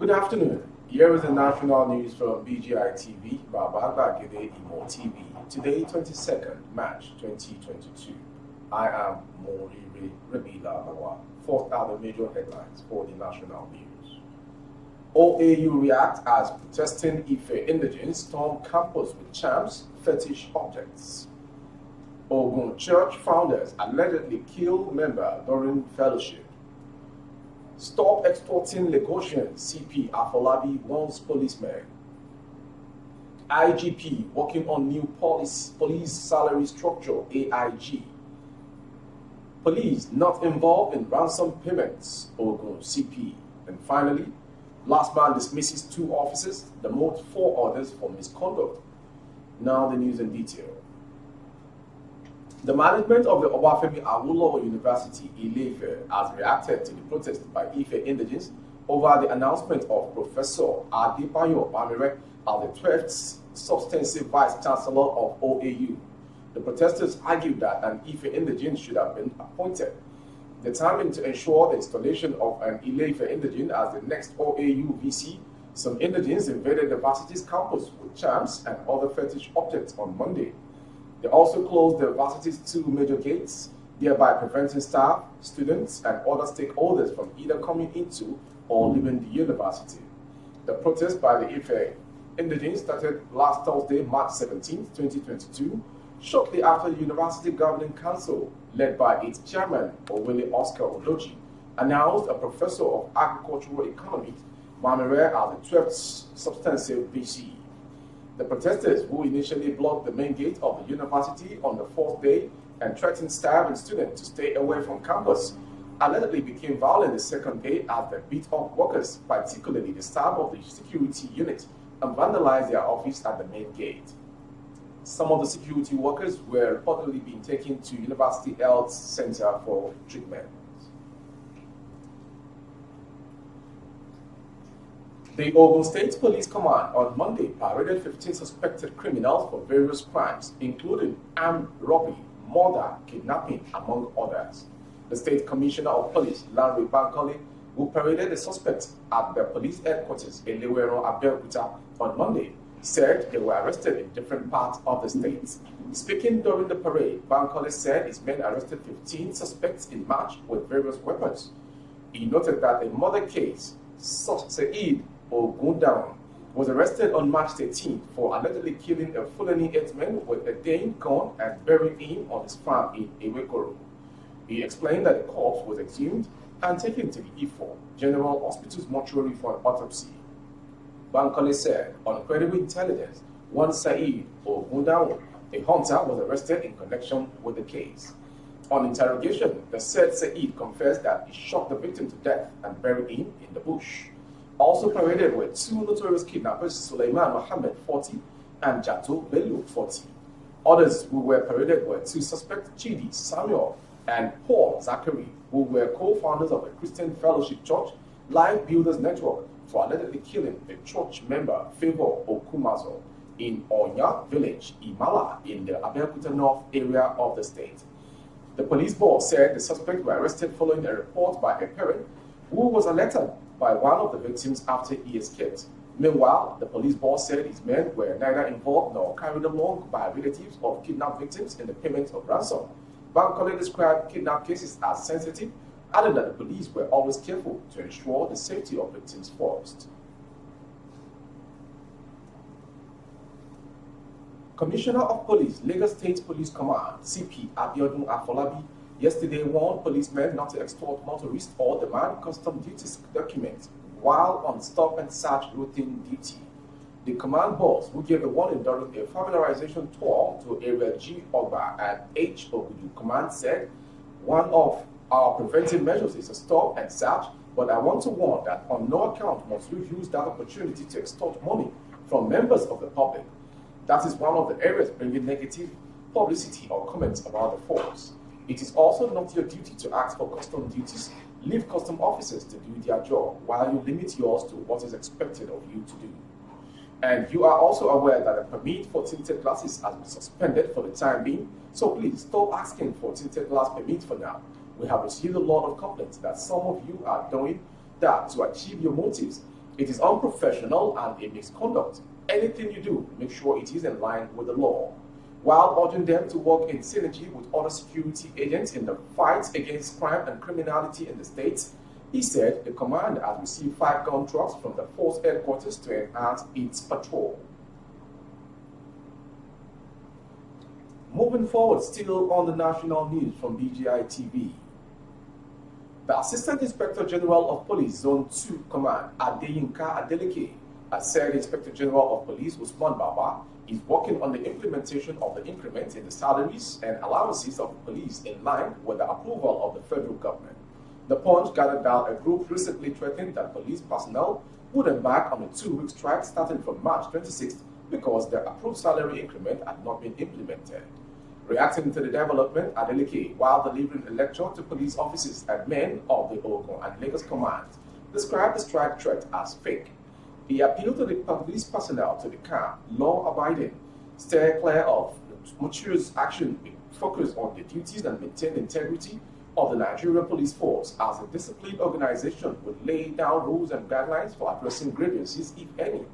Good afternoon. Here is the national news from BGI TV, Baba Gede Imo TV. Today, 22nd March 2022. I am Moriri Rabila Lawa. Fourth are the major headlines for the national news. OAU react as protesting Ife indigents storm campus with charms, fetish objects. Ogun church founders allegedly kill member during fellowship. Stop extorting Lagosian, CP Afolabi warns policemen. IGP working on new police salary structure, AIG. Police not involved in ransom payments, Ogun CP. And finally, last man dismisses 2 officers, demotes 4 others for misconduct. Now the news in detail. The management of the Obafemi Awolowo University, Ile-Ife, has reacted to the protest by Ife indigents over the announcement of Professor Adebayo Bamire as the 12th substantive vice-chancellor of OAU. The protesters argued that an Ife indigent should have been appointed. Determined to ensure the installation of an Ile-Ife indigent as the next OAU VC, some indigents invaded the varsity's campus with charms and other fetish objects on Monday. They also closed the varsity's 2 major gates, thereby preventing staff, students, and other stakeholders from either coming into or leaving the university. The protest by the Ife indigents started last Thursday, March 17, 2022, shortly after the University Governing Council, led by its chairman, Owele Oscar Odoji, announced a professor of agricultural economics, Bamire, as the 12th substantive VC. The protesters, who initially blocked the main gate of the university on the 4th day and threatened staff and students to stay away from campus, allegedly became violent the 2nd day as they beat up workers, particularly the staff of the security unit, and vandalized their office at the main gate. Some of the security workers were reportedly being taken to University Health Center for treatment. The Ogun State Police Command on Monday paraded 15 suspected criminals for various crimes, including armed robbery, murder, kidnapping, among others. The State Commissioner of Police, Lanre Bankole, who paraded the suspects at the police headquarters in Lewero, Abeokuta on Monday, said they were arrested in different parts of the state. Speaking during the parade, Bankole said his men arrested 15 suspects in March with various weapons. He noted that a murder case, Said Ogundown, was arrested on March 13 for allegedly killing a Fulani herdsman with a Dane gun and burying him on his farm in Ewekoro. He explained that the corpse was exhumed and taken to the Ifo General Hospital's mortuary for an autopsy. Bankole said, on credible intelligence, one Said Ogundown, a hunter, was arrested in connection with the case. On interrogation, the said Said confessed that he shot the victim to death and buried him in the bush. Also paraded were 2 notorious kidnappers, Suleiman Mohammed, 40, and Jato Bello, 40. Others who were paraded were 2 suspects, Chidi Samuel and Paul Zachary, who were co-founders of the Christian Fellowship Church Life Builders Network, for allegedly killing a church member, Favor Okumazo, in Onya Village, Imala, in the Abeokuta North area of the state. The police boss said the suspects were arrested following a report by a parent who was alerted by one of the victims after he escaped. Meanwhile, the police boss said his men were neither involved nor carried along by relatives of kidnapped victims in the payment of ransom. Bankole described kidnap cases as sensitive, adding that the police were always careful to ensure the safety of victims first. Commissioner of Police, Lagos State Police Command, CP Abiodun Afolabi, yesterday warned policemen not to extort motorists or demand custom duties documents while on stop and search routine duty. The command boss, who gave the warning during a familiarization tour to Area G Ogba and H Ogudu Command, said, "One of our preventive measures is to stop and search, but I want to warn that on no account must we use that opportunity to extort money from members of the public. That is one of the areas bringing negative publicity or comments about the force. It is also not your duty to ask for custom duties. Leave custom officers to do their job while you limit yours to what is expected of you to do. And you are also aware that a permit for tinted glasses has been suspended for the time being, so please stop asking for tinted glass permit for now. We have received a lot of complaints that some of you are doing that to achieve your motives, It is unprofessional and a misconduct. Anything you do, make sure it is in line with the law. While urging them to work in synergy with other security agents in the fight against crime and criminality in the state, he said the command has received 5 gun trucks from the force headquarters to enhance its patrol. Moving forward, still on the national news from BGI TV. The Assistant Inspector General of Police Zone 2 Command, Adeyinka Adeleke, has said Inspector General of Police Usman Baba is working on the implementation of the increments in the salaries and allowances of the police in line with the approval of the federal government. The Punch gathered that a group recently threatened that police personnel would embark on a 2-week strike starting from March 26th because the approved salary increment had not been implemented. Reacting to the development, Adeleke, while delivering a lecture to police officers and men of the Ogun and Lagos commands, described the strike threat as fake. He appealed to the police personnel to be calm, law-abiding, steer clear of tumultuous action, focus on the duties and maintain the integrity of the Nigerian police force as a disciplined organization would lay down rules and guidelines for addressing grievances, if any.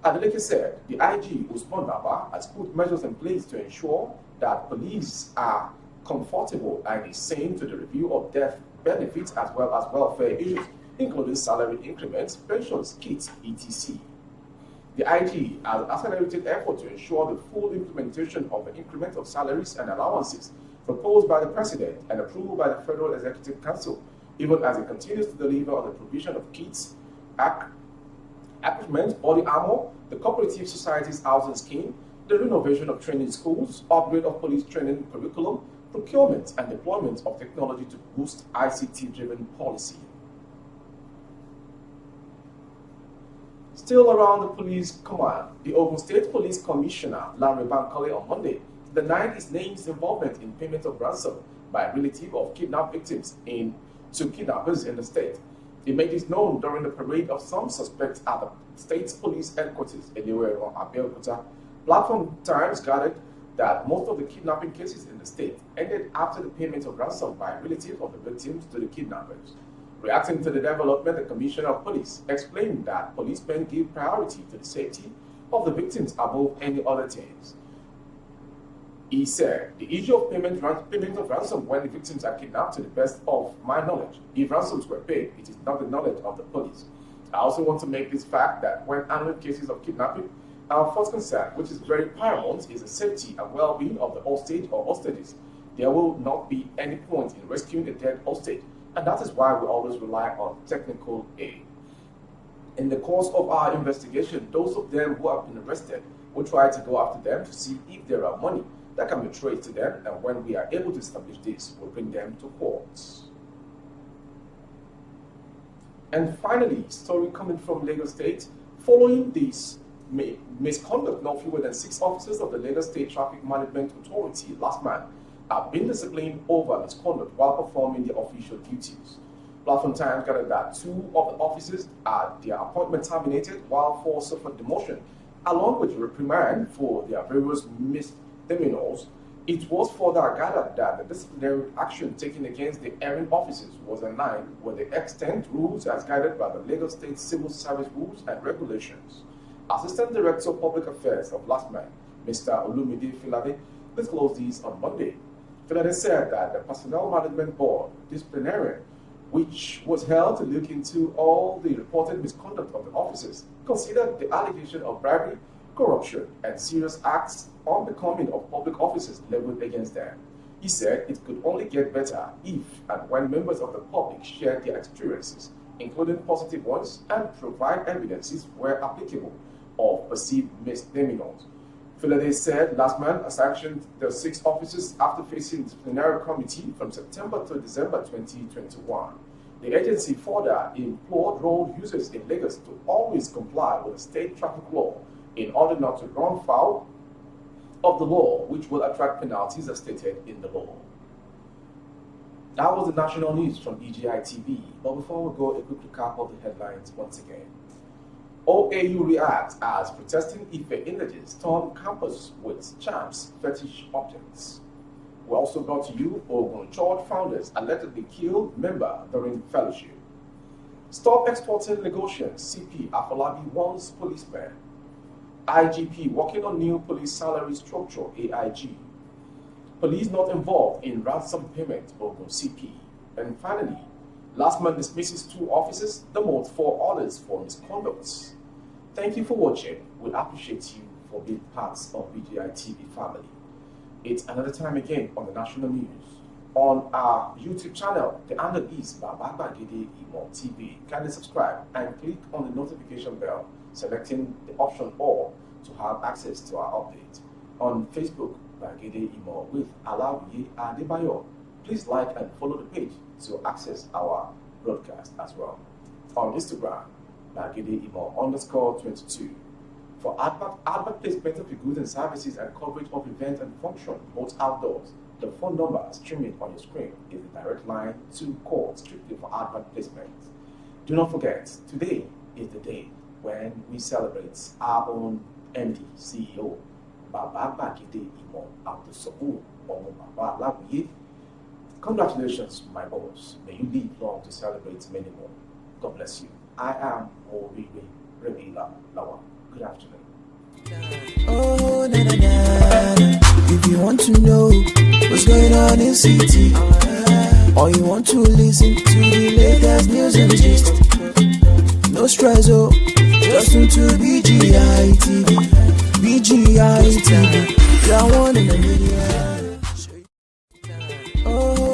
Adeleke said the IG, Usman Baba, has put measures in place to ensure that police are comfortable and is sane to the review of death benefits as well as welfare issues, including salary increments, pensions, kits, etc. The IG has accelerated effort to ensure the full implementation of the increment of salaries and allowances proposed by the President and approved by the Federal Executive Council, even as it continues to deliver on the provision of kits, equipment, body armor, the cooperative society's housing scheme, the renovation of training schools, upgrade of police training curriculum, procurement and deployment of technology to boost ICT-driven policy. Still around the police command, the Ogun State Police Commissioner, Larry Bankole, on Monday denied his name's involvement in payment of ransom by a relative of kidnapped victims to kidnappers in the state. He made this known during the parade of some suspects at the state's police headquarters in Abeokuta. Platform Times gathered that most of the kidnapping cases in the state ended after the payment of ransom by a relative of the victims to the kidnappers. Reacting to the development, the Commissioner of Police explained that policemen give priority to the safety of the victims above any other things. He said, the issue of payment of ransom when the victims are kidnapped, to the best of my knowledge, if ransoms were paid, it is not the knowledge of the police. I also want to make this fact that when handling cases of kidnapping, our first concern, which is very paramount, is the safety and well-being of the hostage or hostages. There will not be any point in rescuing a dead hostage, and that is why we always rely on technical aid. In the course of our investigation, those of them who have been arrested will try to go after them to see if there are money that can be traced to them, and when we are able to establish this, we'll bring them to court. And finally, story coming from Lagos State, following this misconduct, no fewer than 6 officers of the Lagos State Traffic Management Authority last month have been disciplined over misconduct while performing their official duties. Platform Times gathered that 2 of the officers had their appointment terminated while 4 suffered demotion, along with reprimand for their various misdemeanors. It was further gathered that the disciplinary action taken against the erring officers was in line with the extant rules as guided by the Lagos State Civil Service Rules and Regulations. Assistant Director of Public Affairs of LASTMA, Mr. Olumide Filade, disclosed this on Monday. Filade said that the Personnel Management Board disciplinarian, which was held to look into all the reported misconduct of the officers, considered the allegation of bribery, corruption, and serious acts unbecoming of public officers leveled against them. He said it could only get better if and when members of the public shared their experiences, including positive ones, and provide evidences where applicable of perceived misdemeanors. Filade said last month sanctioned the 6 officers after facing disciplinary committee from September to December 2021. The agency further implored road users in Lagos to always comply with the state traffic law in order not to run foul of the law, which will attract penalties as stated in the law. That was the national news from BGI TV. But before we go, a quick recap of the headlines once again. OAU reacts as protesting Ife images storm campus with charms, fetish objects. We also brought to you Ogun Church founders allegedly killed member during fellowship. Stop extorting negotiations. CP Afolabi warns policemen. IGP working on new police salary structure. AIG. Police not involved in ransom payment. Ogun CP. And finally, last month dismisses 2 officers, demotes 4 others for misconduct. Thank you for watching. We appreciate you for being parts of BGI TV family. It's another time again on the national news. On our YouTube channel, the handle is Babagide Imo TV. Kindly subscribe and click on the notification bell, selecting the option all to have access to our update. On Facebook, Bagide Imo with Alawiye Adebayo. Please like and follow the page to access our broadcast as well. On Instagram, Bagide Imo _22. For advert placement of your goods and services and coverage of events and functions, both outdoors, the phone number streaming on your screen is the direct line to call strictly for advert placement. Do not forget, today is the day when we celebrate our own MD, CEO, Baba Bagide Imo Abdusobu Omo Baba Alawiye. Congratulations, my boss. May you live long to celebrate many more. God bless you. I am Oriwe Rebila Lawa. Good afternoon. Oh, na na na. If you want to know what's going on in city, or you want to listen to the latest news and gist, no stress, oh, just tune to BGI TV. BGI TV, you are one in a million.